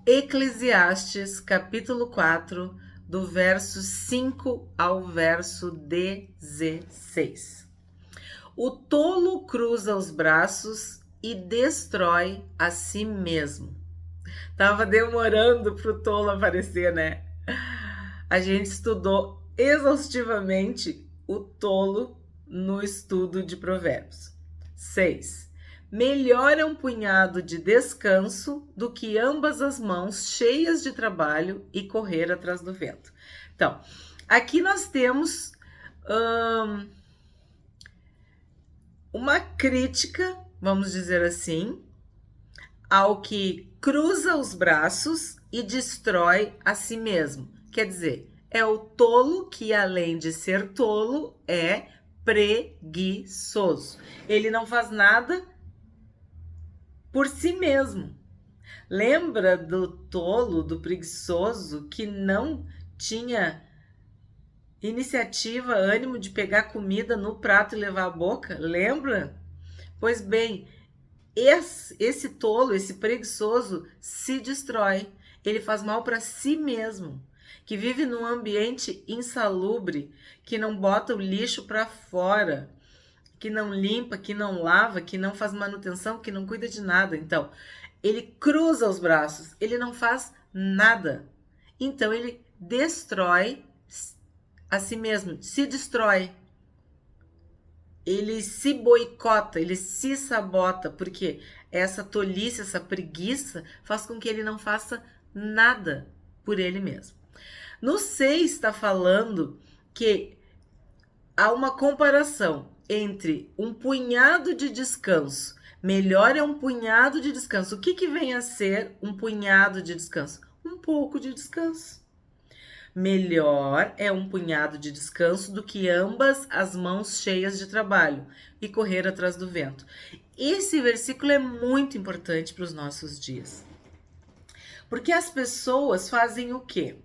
Eclesiastes, capítulo 4, do verso 5 ao verso 16. O tolo cruza os braços e destrói a si mesmo. Tava demorando pro tolo aparecer, né? A gente estudou exaustivamente o tolo no estudo de Provérbios. 6. Melhor é um punhado de descanso do que ambas as mãos cheias de trabalho e correr atrás do vento. Então, aqui nós temos uma crítica, vamos dizer assim, ao que cruza os braços e destrói a si mesmo. Quer dizer, é o tolo que, além de ser tolo, é preguiçoso. Ele não faz nada por si mesmo. Lembra do tolo, do preguiçoso, que não tinha iniciativa, ânimo de pegar comida no prato e levar à boca? Lembra? Pois bem, esse tolo, esse preguiçoso, se destrói. Ele faz mal para si mesmo, que vive num ambiente insalubre, que não bota o lixo para fora, que não limpa, que não lava, que não faz manutenção, que não cuida de nada. Então, ele cruza os braços, ele não faz nada. Então, ele destrói a si mesmo, se destrói. Ele se boicota, ele se sabota, porque essa tolice, essa preguiça faz com que ele não faça nada por ele mesmo. No 6 está falando que há uma comparação entre um punhado de descanso. Melhor é um punhado de descanso. O que vem a ser um punhado de descanso? Um pouco de descanso. Melhor é um punhado de descanso do que ambas as mãos cheias de trabalho e correr atrás do vento. Esse versículo é muito importante para os nossos dias. Porque as pessoas fazem o quê?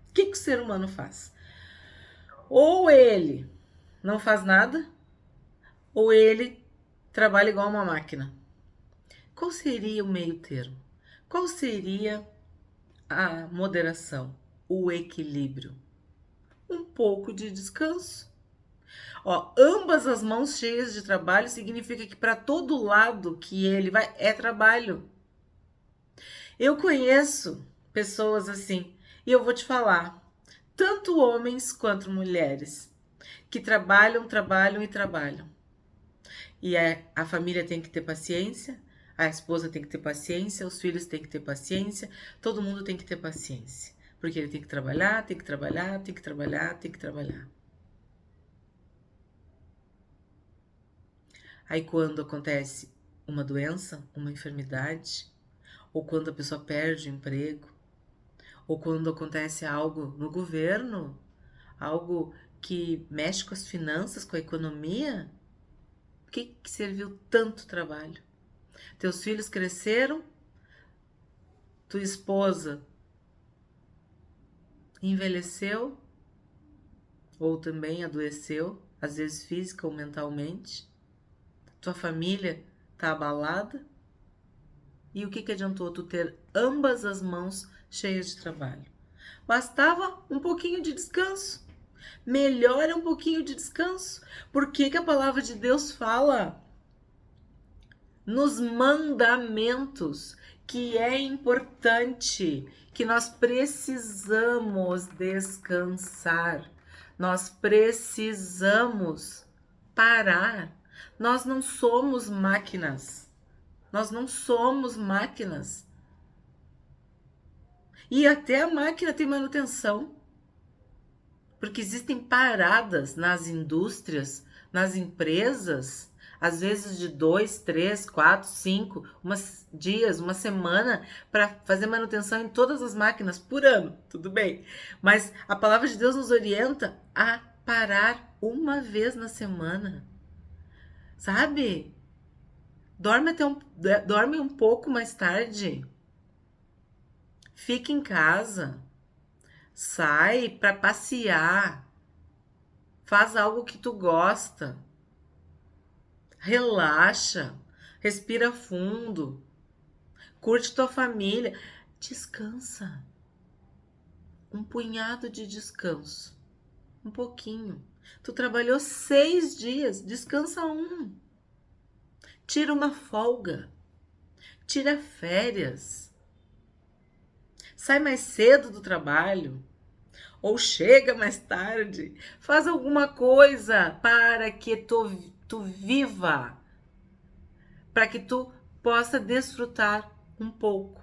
O que o ser humano faz? Ou ele não faz nada, ou ele trabalha igual uma máquina. Qual seria o meio termo? Qual seria a moderação, o equilíbrio? Um pouco de descanso. Ambas as mãos cheias de trabalho significa que para todo lado que ele vai é trabalho. Eu conheço pessoas assim, e eu vou te falar, tanto homens quanto mulheres, que trabalham, trabalham e trabalham. E a família tem que ter paciência, a esposa tem que ter paciência, os filhos têm que ter paciência, todo mundo tem que ter paciência. Porque ele tem que trabalhar, tem que trabalhar, tem que trabalhar, tem que trabalhar. Aí quando acontece uma doença, uma enfermidade, ou quando a pessoa perde o emprego, ou quando acontece algo no governo, algo que mexe com as finanças, com a economia, o que serviu tanto trabalho? Teus filhos cresceram, tua esposa envelheceu, ou também adoeceu, às vezes física ou mentalmente, tua família está abalada, e o que adiantou tu ter ambas as mãos cheias de trabalho? Bastava um pouquinho de descanso. Melhor é um pouquinho de descanso. Por que a palavra de Deus fala nos mandamentos que é importante, que nós precisamos descansar, nós precisamos parar. Nós não somos máquinas. Nós não somos máquinas. E até a máquina tem manutenção. Porque existem paradas nas indústrias, nas empresas, às vezes de 2, 3, 4, 5 dias, uma semana, para fazer manutenção em todas as máquinas por ano, tudo bem. Mas a palavra de Deus nos orienta a parar uma vez na semana. Sabe? Dorme um pouco mais tarde. Fica em casa. Sai para passear. Faz algo que tu gosta. Relaxa. Respira fundo. Curte tua família. Descansa. Um punhado de descanso. Um pouquinho. Tu trabalhou 6 dias, descansa um. Tira uma folga. Tira férias. Sai mais cedo do trabalho. Ou chega mais tarde. Faz alguma coisa para que tu viva. Para que tu possa desfrutar um pouco.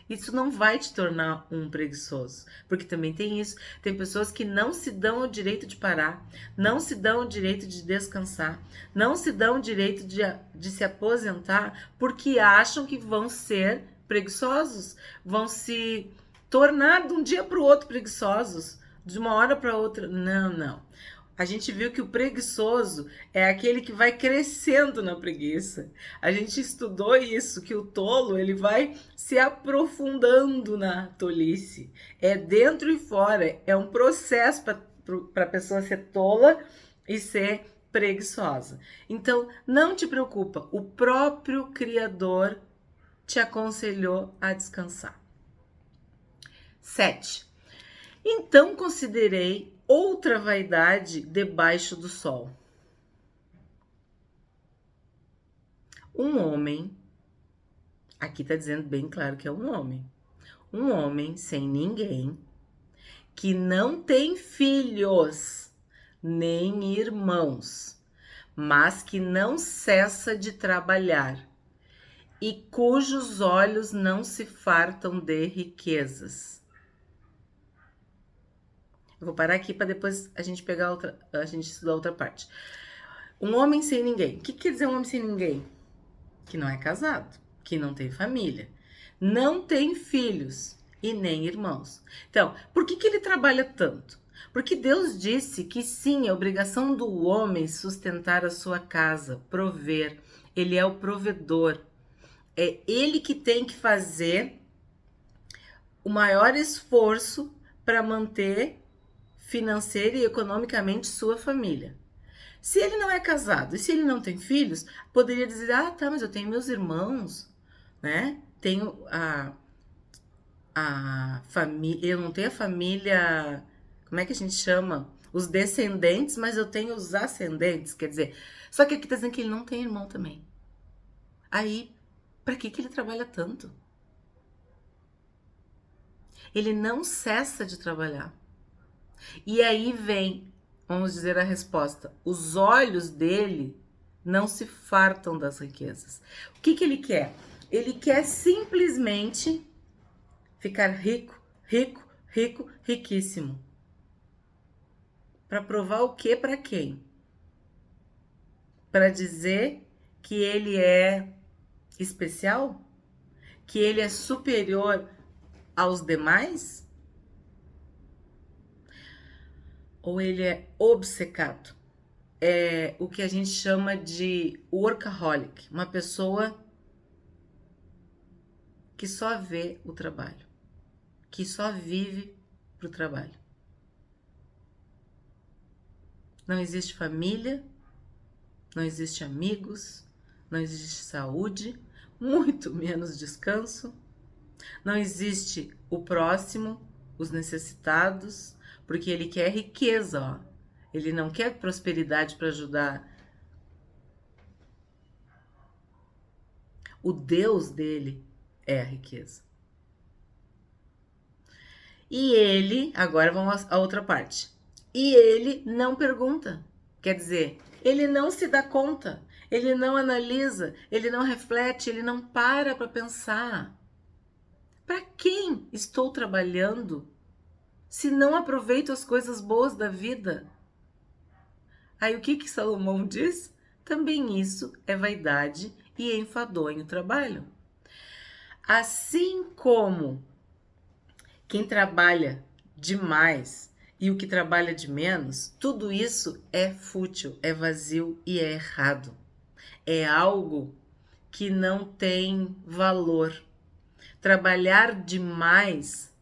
Isso não vai te tornar um preguiçoso, porque também tem isso. Tem pessoas que não se dão o direito de parar, não se dão o direito de descansar, não se dão o direito de se aposentar, porque acham que vão ser preguiçosos, vão se tornar de um dia para o outro preguiçosos, de uma hora para outra. Não, não. A gente viu que o preguiçoso é aquele que vai crescendo na preguiça. A gente estudou isso, que o tolo ele vai se aprofundando na tolice. É dentro e fora, é um processo para a pessoa ser tola e ser preguiçosa. Então, não te preocupa, o próprio Criador te aconselhou a descansar. 7. Então considerei outra vaidade debaixo do sol. Um homem, aqui está dizendo bem claro que é um homem sem ninguém, que não tem filhos nem irmãos, mas que não cessa de trabalhar e cujos olhos não se fartam de riquezas. Eu vou parar aqui para depois a gente estudar outra parte. Um homem sem ninguém. O que quer dizer um homem sem ninguém? Que não é casado, que não tem família, não tem filhos e nem irmãos. Então, por que ele trabalha tanto? Porque Deus disse que sim, é obrigação do homem sustentar a sua casa, prover. Ele é o provedor. É ele que tem que fazer o maior esforço para manter financeira e economicamente sua família. Se ele não é casado e se ele não tem filhos, poderia dizer, tá, mas eu tenho meus irmãos, né? Tenho a família, eu não tenho a família, como é que a gente chama? Os descendentes, mas eu tenho os ascendentes, quer dizer, só que aqui tá dizendo que ele não tem irmão também. Aí, para que ele trabalha tanto? Ele não cessa de trabalhar. E aí vem, vamos dizer a resposta, os olhos dele não se fartam das riquezas. O que ele quer? Ele quer simplesmente ficar rico, rico, rico, riquíssimo. Para provar o quê para quem? Para dizer que ele é especial? Que ele é superior aos demais? Ou ele é obcecado? É o que a gente chama de workaholic, uma pessoa que só vê o trabalho, que só vive pro trabalho. Não existe família, não existe amigos, não existe saúde, muito menos descanso, não existe o próximo, os necessitados, porque ele quer riqueza, ó. Ele não quer prosperidade para ajudar. O Deus dele é a riqueza. E ele, agora vamos à outra parte. E ele não pergunta. Quer dizer, ele não se dá conta, ele não analisa, ele não reflete, ele não para pensar. Para quem estou trabalhando se não aproveito as coisas boas da vida? Aí o que Salomão diz? Também isso é vaidade e enfadonho trabalho. Assim como quem trabalha demais e o que trabalha de menos, tudo isso é fútil, é vazio e é errado. É algo que não tem valor. Trabalhar demais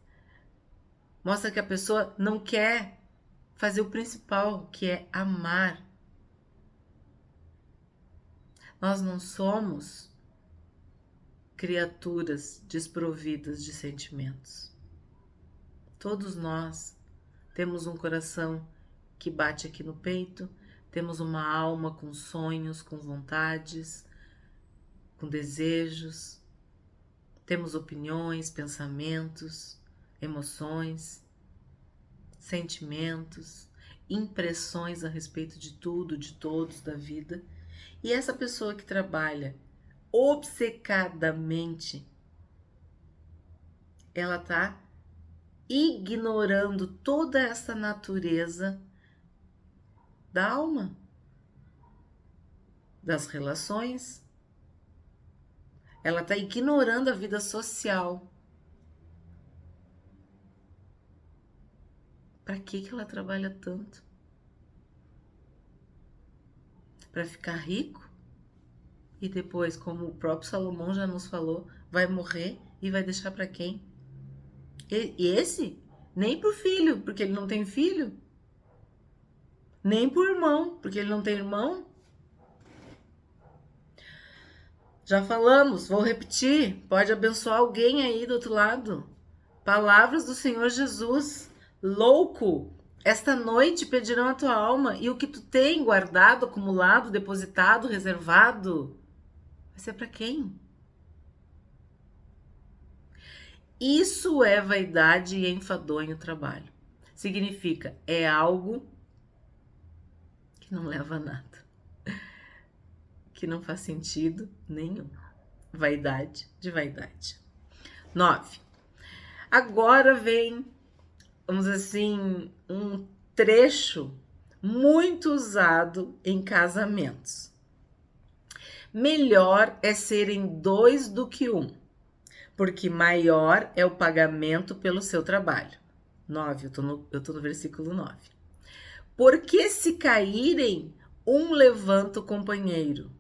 mostra que a pessoa não quer fazer o principal, que é amar. Nós não somos criaturas desprovidas de sentimentos. Todos nós temos um coração que bate aqui no peito, temos uma alma com sonhos, com vontades, com desejos, temos opiniões, pensamentos, emoções, sentimentos, impressões a respeito de tudo, de todos, da vida. E essa pessoa que trabalha obcecadamente, ela está ignorando toda essa natureza da alma, das relações. Ela está ignorando a vida social. Para que ela trabalha tanto? Para ficar rico? E depois, como o próprio Salomão já nos falou, vai morrer e vai deixar para quem? E esse? Nem pro filho, porque ele não tem filho. Nem pro irmão, porque ele não tem irmão. Já falamos, vou repetir, pode abençoar alguém aí do outro lado. Palavras do Senhor Jesus. Louco, esta noite pedirão a tua alma, e o que tu tem guardado, acumulado, depositado, reservado, vai ser para quem? Isso é vaidade e enfadonho trabalho. Significa, é algo que não leva a nada, que não faz sentido nenhum. Vaidade de vaidade. 9. Agora vem, vamos dizer assim, um trecho muito usado em casamentos. Melhor é serem 2 do que 1, porque maior é o pagamento pelo seu trabalho. 9, eu tô no versículo 9. Porque se caírem, um levanta o companheiro,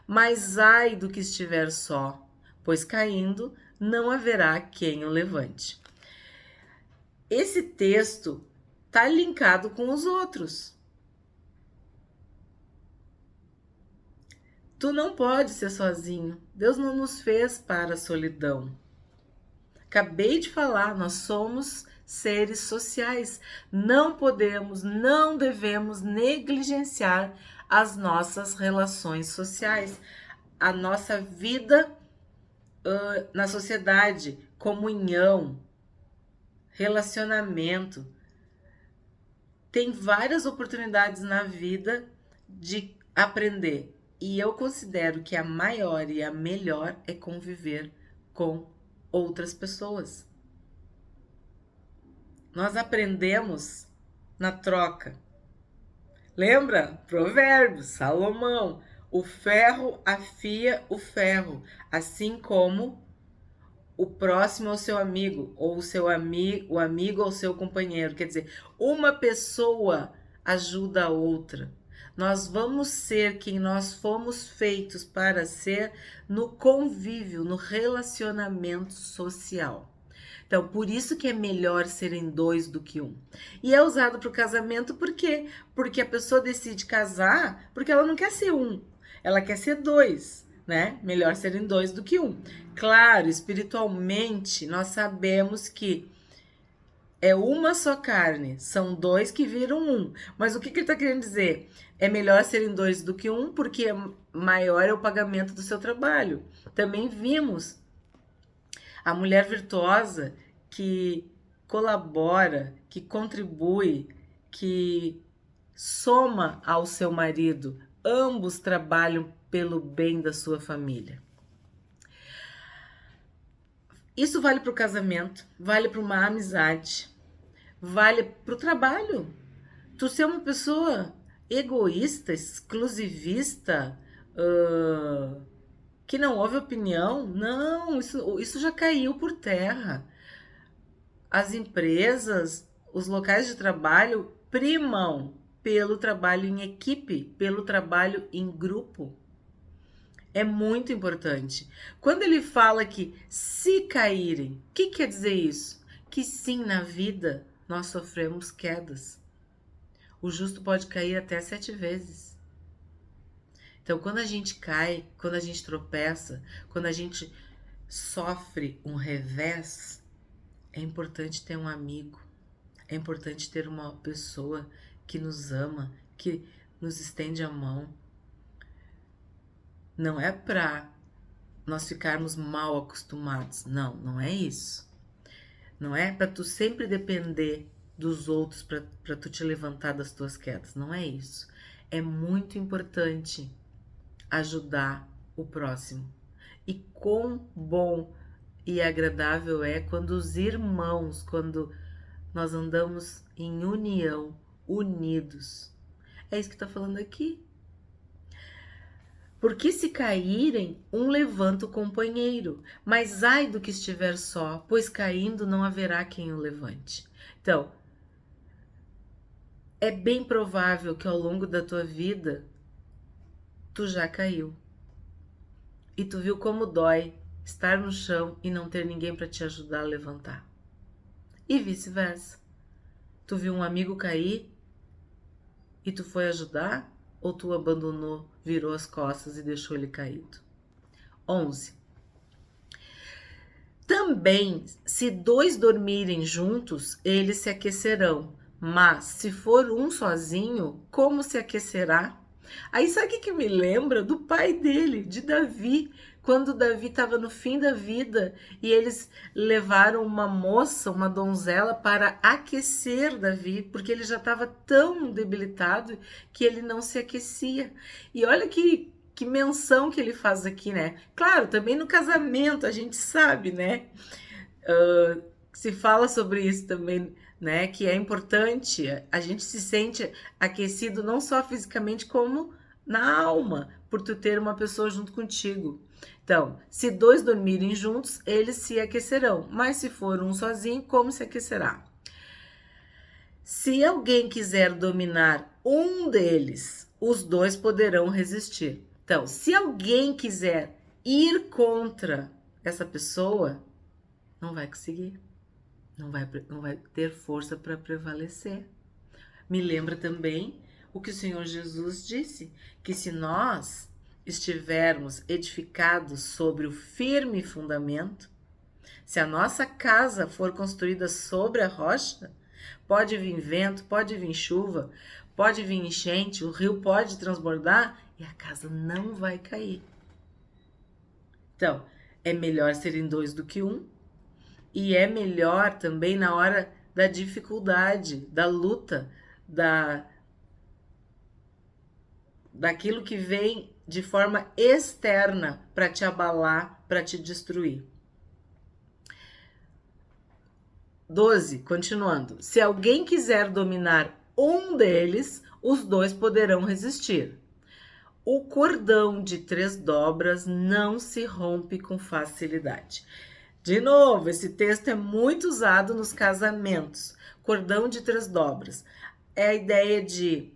mas ai do que estiver só, pois caindo não haverá quem o levante. Esse texto está linkado com os outros. Tu não pode ser sozinho. Deus não nos fez para a solidão. Acabei de falar, nós somos seres sociais. Não podemos, não devemos negligenciar as nossas relações sociais, a nossa vida na sociedade, comunhão, relacionamento. Tem várias oportunidades na vida de aprender. E eu considero que a maior e a melhor é conviver com outras pessoas. Nós aprendemos na troca. Lembra? Provérbios, Salomão. O ferro afia o ferro, assim como o próximo ao seu amigo, ou o amigo ao seu companheiro. Quer dizer, uma pessoa ajuda a outra. Nós vamos ser quem nós fomos feitos para ser no convívio, no relacionamento social. Então, por isso que é melhor serem 2 do que 1. E é usado para o casamento por quê? Porque a pessoa decide casar porque ela não quer ser 1, ela quer ser 2, né? Melhor serem 2 do que 1. Claro, espiritualmente, nós sabemos que é uma só carne, são 2 que viram 1. Mas o que ele está querendo dizer? É melhor serem 2 do que 1, porque maior é o pagamento do seu trabalho. Também vimos a mulher virtuosa que colabora, que contribui, que soma ao seu marido. Ambos trabalham pelo bem da sua família. Isso vale para o casamento, vale para uma amizade, vale para o trabalho. Tu ser uma pessoa egoísta, exclusivista, que não ouve opinião, não, isso já caiu por terra. As empresas, os locais de trabalho primam pelo trabalho em equipe, pelo trabalho em grupo. É muito importante. Quando ele fala que se caírem, o que quer dizer isso? Que sim, na vida nós sofremos quedas. O justo pode cair até 7 vezes. Então, quando a gente cai, quando a gente tropeça, quando a gente sofre um revés, é importante ter um amigo, é importante ter uma pessoa que nos ama, que nos estende a mão. Não é para nós ficarmos mal acostumados, não é isso. Não é para tu sempre depender dos outros para tu te levantar das tuas quedas, não é isso. É muito importante ajudar o próximo. E quão bom e agradável é quando os irmãos, quando nós andamos em união, unidos. É isso que está falando aqui. Porque se caírem, um levanta o companheiro, mas ai do que estiver só, pois caindo não haverá quem o levante. Então, é bem provável que ao longo da tua vida, tu já caiu. E tu viu como dói estar no chão e não ter ninguém para te ajudar a levantar. E vice-versa. Tu viu um amigo cair e tu foi ajudar? Ou tu abandonou, virou as costas e deixou ele caído? 11. Também, se 2 dormirem juntos, eles se aquecerão. Mas, se for um sozinho, como se aquecerá? Aí, sabe o que me lembra? Do pai dele, de Davi. Quando Davi estava no fim da vida e eles levaram uma moça, uma donzela, para aquecer Davi, porque ele já estava tão debilitado que ele não se aquecia. E olha que menção que ele faz aqui, né? Claro, também no casamento a gente sabe, né? Se fala sobre isso também, né? Que é importante, a gente se sente aquecido não só fisicamente, como na alma, por tu ter uma pessoa junto contigo. Então, se 2 dormirem juntos, eles se aquecerão, mas se for um sozinho, como se aquecerá? Se alguém quiser dominar um deles, os 2 poderão resistir. Então, se alguém quiser ir contra essa pessoa, não vai conseguir. Não vai ter força para prevalecer. Me lembra também o que o Senhor Jesus disse, que se nós estivermos edificados sobre o firme fundamento, se a nossa casa for construída sobre a rocha, pode vir vento, pode vir chuva, pode vir enchente, o rio pode transbordar e a casa não vai cair. Então, é melhor serem 2 do que 1, e é melhor também na hora da dificuldade, da luta, daquilo que vem de forma externa para te abalar, para te destruir. 12, continuando. Se alguém quiser dominar um deles, os 2 poderão resistir. O cordão de 3 dobras não se rompe com facilidade. De novo, esse texto é muito usado nos casamentos. Cordão de 3 dobras. É a ideia de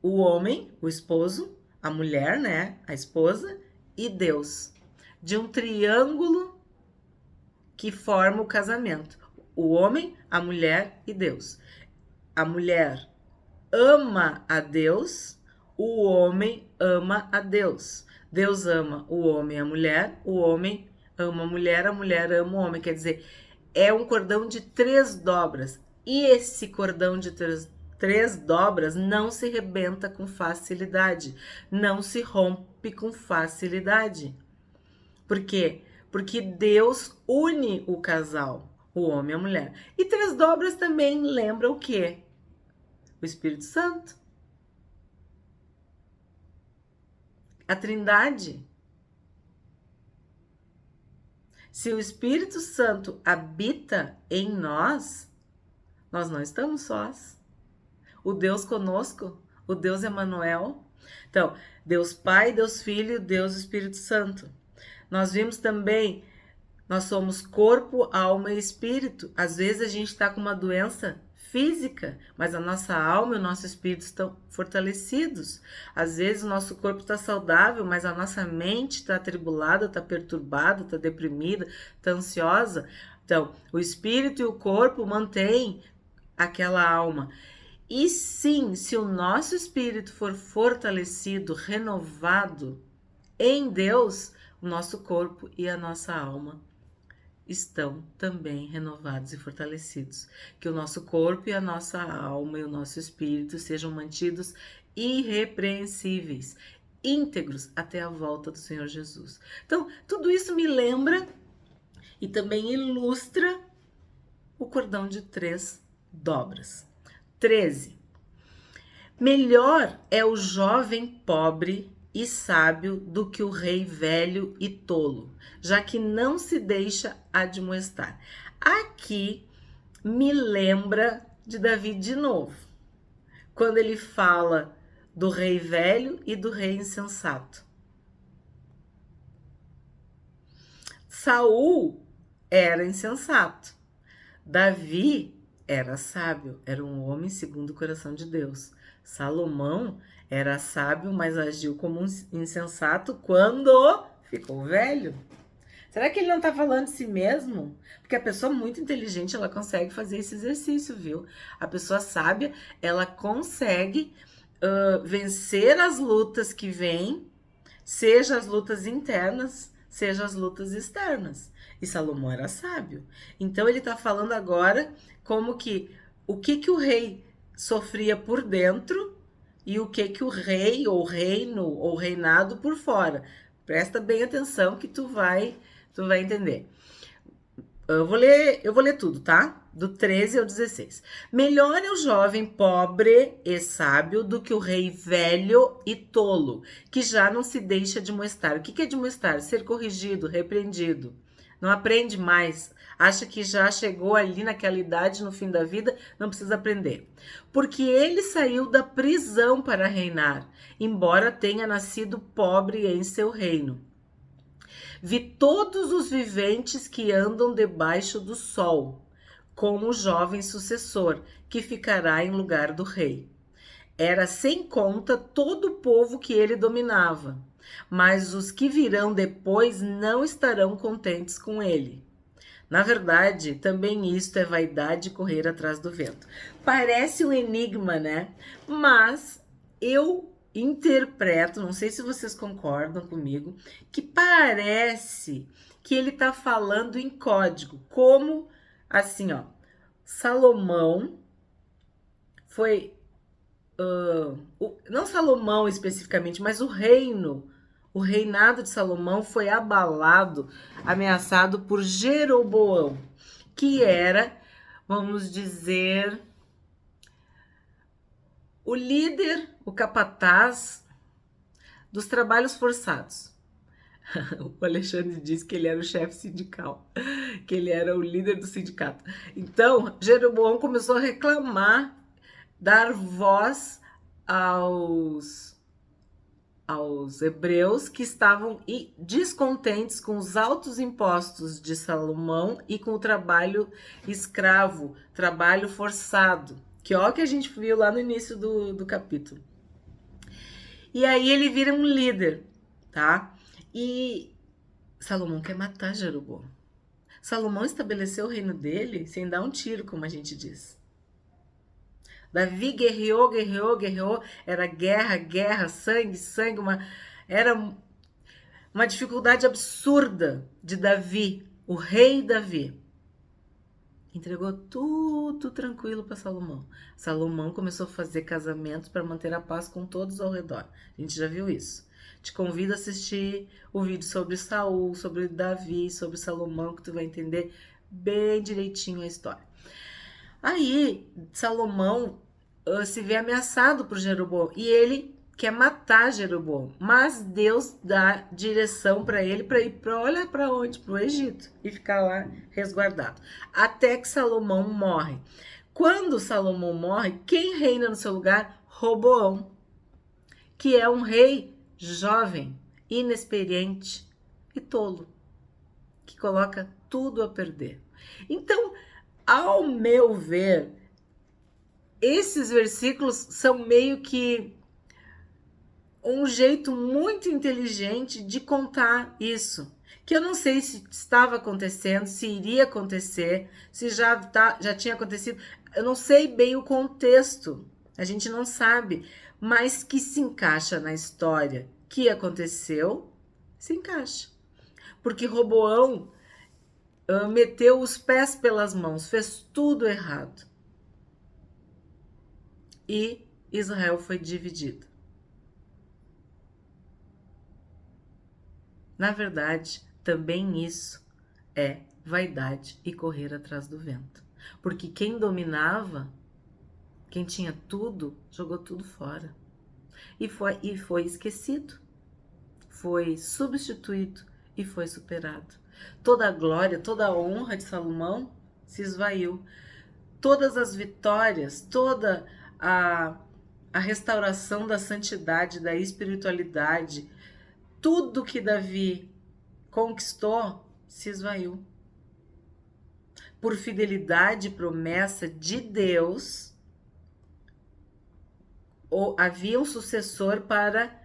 o homem, o esposo, a mulher, né, a esposa, e Deus. De um triângulo que forma o casamento. O homem, a mulher e Deus. A mulher ama a Deus, o homem ama a Deus. Deus ama o homem e a mulher, o homem ama a mulher ama o homem. Quer dizer, é um cordão de 3 dobras. E esse cordão de 3 dobras não se rebenta com facilidade, não se rompe com facilidade. Por quê? Porque Deus une o casal, o homem e a mulher. E 3 dobras também lembra o quê? O Espírito Santo. A Trindade. Se o Espírito Santo habita em nós, nós não estamos sós. O Deus conosco, o Deus Emanuel. Então, Deus Pai, Deus Filho, Deus Espírito Santo. Nós vimos também, nós somos corpo, alma e espírito. Às vezes a gente está com uma doença física, mas a nossa alma e o nosso espírito estão fortalecidos. Às vezes o nosso corpo está saudável, mas a nossa mente está atribulada, está perturbada, está deprimida, está ansiosa. Então, o espírito e o corpo mantêm aquela alma. E sim, se o nosso espírito for fortalecido, renovado em Deus, o nosso corpo e a nossa alma estão também renovados e fortalecidos. Que o nosso corpo e a nossa alma e o nosso espírito sejam mantidos irrepreensíveis, íntegros até a volta do Senhor Jesus. Então, tudo isso me lembra e também ilustra o cordão de 3 dobras. 13. Melhor é o jovem pobre e sábio do que o rei velho e tolo, já que não se deixa admoestar. Aqui me lembra de Davi de novo, quando ele fala do rei velho e do rei insensato. Saul era insensato, Davi era sábio, era um homem segundo o coração de Deus. Salomão era sábio, mas agiu como um insensato quando ficou velho. Será que ele não está falando de si mesmo? Porque a pessoa muito inteligente, ela consegue fazer esse exercício, viu? A pessoa sábia, ela consegue vencer as lutas que vêm, seja as lutas internas, seja as lutas externas. E Salomão era sábio. Então ele está falando agora como que o que o rei sofria por dentro e o que o rei ou reino ou reinado por fora. Presta bem atenção que tu vai entender. Eu vou ler tudo, tá? Do 13 ao 16. Melhor é o jovem pobre e sábio do que o rei velho e tolo, que já não se deixa admoestar. O que é admoestar? Ser corrigido, repreendido. Não aprende mais. Acha que já chegou ali naquela idade, no fim da vida, não precisa aprender. Porque ele saiu da prisão para reinar, embora tenha nascido pobre em seu reino. Vi todos os viventes que andam debaixo do sol, como o jovem sucessor, que ficará em lugar do rei. Era sem conta todo o povo que ele dominava, mas os que virão depois não estarão contentes com ele. Na verdade, também isto é vaidade correr atrás do vento. Parece um enigma, né? Mas eu interpreto, não sei se vocês concordam comigo, que parece que ele está falando em código, como assim, ó, Salomão foi, não Salomão especificamente, mas o reinado de Salomão foi abalado, ameaçado por Jeroboão, que era, vamos dizer, o líder, o capataz dos trabalhos forçados. O Alexandre disse que ele era o chefe sindical, que ele era o líder do sindicato. Então, Jeroboão começou a reclamar, dar voz aos hebreus que estavam descontentes com os altos impostos de Salomão e com o trabalho escravo, trabalho forçado, que ó que a gente viu lá no início do capítulo. E aí ele vira um líder, tá? E Salomão quer matar Jeroboão. Salomão estabeleceu o reino dele sem dar um tiro, como a gente diz. Davi guerreou, era guerra, sangue, era uma dificuldade absurda de Davi, o rei Davi. Entregou tudo tranquilo para Salomão. Salomão começou a fazer casamentos para manter a paz com todos ao redor. A gente já viu isso. Te convido a assistir o vídeo sobre Saul, sobre Davi, sobre Salomão, que tu vai entender bem direitinho a história. Aí, Salomão se vê ameaçado por Jeroboão e ele quer matar Jeroboão, mas Deus dá direção para ele para ir olha para onde? Para o Egito e ficar lá resguardado. Até que Salomão morre. Quando Salomão morre, quem reina no seu lugar? Roboão, que é um rei jovem, inexperiente e tolo, que coloca tudo a perder. Então, ao meu ver, esses versículos são meio que um jeito muito inteligente de contar isso. Que eu não sei se estava acontecendo, se iria acontecer, se já tinha acontecido. Eu não sei bem o contexto, a gente não sabe, mas que se encaixa na história que aconteceu, se encaixa. porque Roboão meteu os pés pelas mãos, fez tudo errado. E Israel foi dividido. Na verdade, também isso é vaidade e correr atrás do vento. Porque quem dominava, quem tinha tudo, jogou tudo fora. E foi esquecido, foi substituído e foi superado. Toda a glória, toda a honra de Salomão se esvaiu. Todas as vitórias, toda a restauração da santidade, da espiritualidade, tudo que Davi conquistou se esvaiu. Por fidelidade e promessa de Deus, havia um sucessor para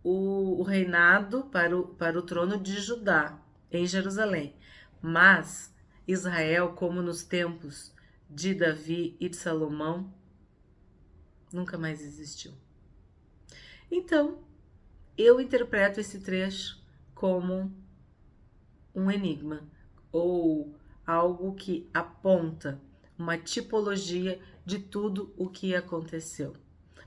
o reinado, para o trono de Judá, em Jerusalém. Mas Israel, como nos tempos de Davi e de Salomão, nunca mais existiu. Então, eu interpreto esse trecho como um enigma, ou algo que aponta uma tipologia de tudo o que aconteceu.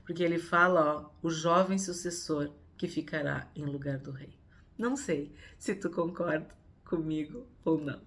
Porque ele fala, o jovem sucessor que ficará em lugar do rei. Não sei se tu concorda comigo ou não.